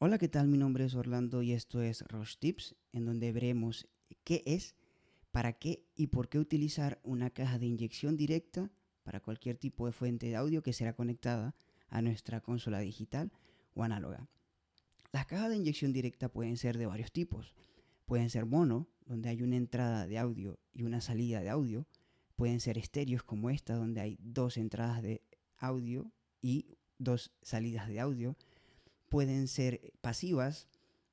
Hola, ¿qué tal? Mi nombre es Orlando y esto es Roche Tips, en donde veremos qué es, para qué y por qué utilizar una caja de inyección directa para cualquier tipo de fuente de audio que será conectada a nuestra consola digital o análoga. Las cajas de inyección directa pueden ser de varios tipos. Pueden ser mono, donde hay una entrada de audio y una salida de audio. Pueden ser estéreos como esta, donde hay dos entradas de audio y dos salidas de audio. Pueden ser pasivas,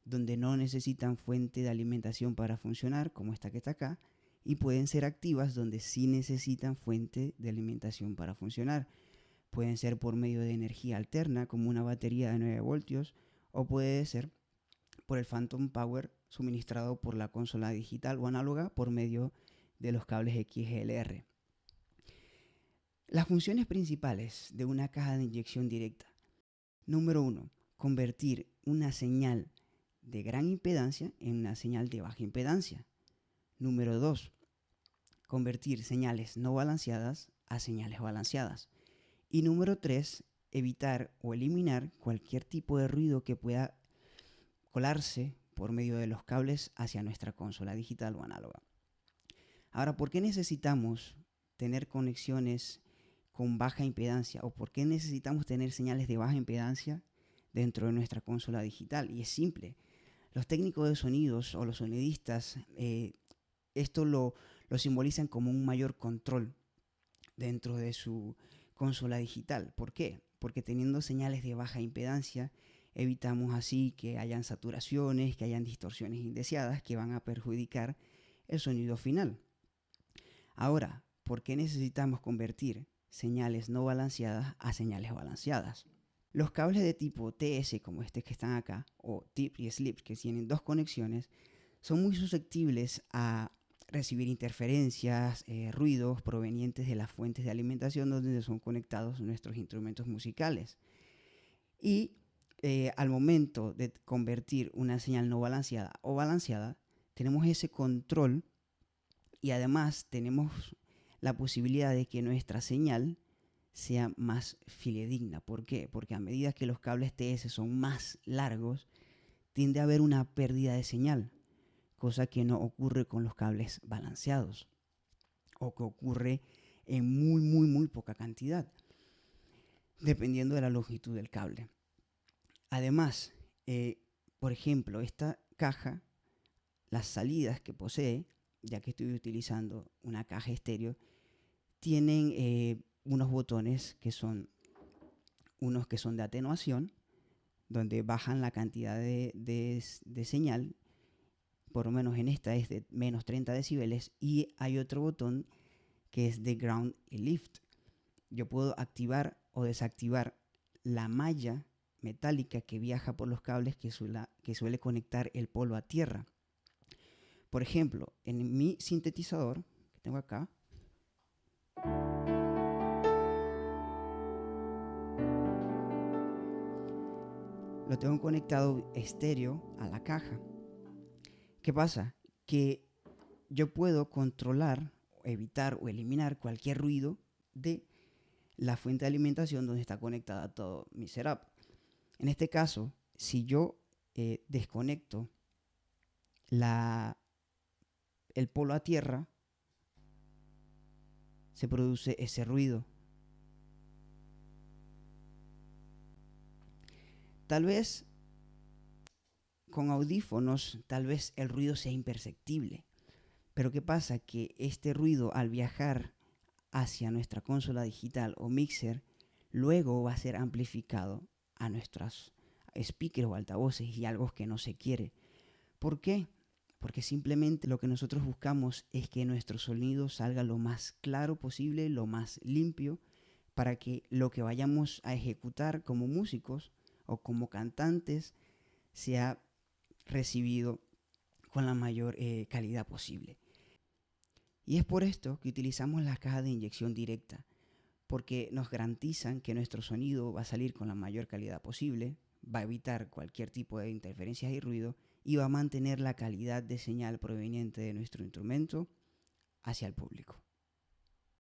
donde no necesitan fuente de alimentación para funcionar, como esta que está acá. Y pueden ser activas, donde sí necesitan fuente de alimentación para funcionar. Pueden ser por medio de energía alterna, como una batería de 9 voltios, o puede ser por el Phantom Power suministrado por la consola digital o análoga por medio de los cables XLR. Las funciones principales de una caja de inyección directa. Número 1. Convertir una señal de gran impedancia en una señal de baja impedancia. Número 2. Convertir señales no balanceadas a señales balanceadas. Y número 3. Evitar o eliminar cualquier tipo de ruido que pueda colarse por medio de los cables hacia nuestra consola digital o análoga. Ahora, ¿por qué necesitamos tener conexiones con baja impedancia o por qué necesitamos tener señales de baja impedancia dentro de nuestra consola digital? Y es simple. Los técnicos de sonidos o los sonidistas esto lo simbolizan como un mayor control dentro de su consola digital. ¿Por qué? Porque teniendo señales de baja impedancia evitamos así que hayan saturaciones, que hayan distorsiones indeseadas que van a perjudicar el sonido final. Ahora, ¿por qué necesitamos convertir señales no balanceadas a señales balanceadas? Los cables de tipo TS, como este que están acá, o tip y slip, que tienen dos conexiones, son muy susceptibles a recibir interferencias, ruidos provenientes de las fuentes de alimentación donde son conectados nuestros instrumentos musicales. Y al momento de convertir una señal no balanceada o balanceada, tenemos ese control y además tenemos la posibilidad de que nuestra señal sea más fidedigna. ¿Por qué? Porque a medida que los cables TS son más largos, tiende a haber una pérdida de señal, cosa que no ocurre con los cables balanceados o que ocurre en muy poca cantidad, dependiendo de la longitud del cable. Además, por ejemplo, esta caja, las salidas que posee, ya que estoy utilizando una caja estéreo, tienen unos botones que son unos que son de atenuación, donde bajan la cantidad de señal, por lo menos en esta es de menos 30 decibeles, y hay otro botón que es de ground y lift. Yo puedo activar o desactivar la malla metálica que viaja por los cables que suele conectar el polo a tierra. Por ejemplo, en mi sintetizador que tengo acá, lo tengo conectado estéreo a la caja. ¿Qué pasa? Que yo puedo controlar, evitar o eliminar cualquier ruido de la fuente de alimentación donde está conectada todo mi setup. En este caso, si yo desconecto el polo a tierra, se produce ese ruido. Tal vez con audífonos, tal vez el ruido sea imperceptible. Pero ¿qué pasa? Que este ruido al viajar hacia nuestra consola digital o mixer, luego va a ser amplificado a nuestros speakers o altavoces y algo que no se quiere. ¿Por qué? Porque simplemente lo que nosotros buscamos es que nuestro sonido salga lo más claro posible, lo más limpio, para que lo que vayamos a ejecutar como músicos o como cantantes sea recibido con la mayor calidad posible. Y es por esto que utilizamos las cajas de inyección directa, porque nos garantizan que nuestro sonido va a salir con la mayor calidad posible, va a evitar cualquier tipo de interferencias y ruido y va a mantener la calidad de señal proveniente de nuestro instrumento hacia el público.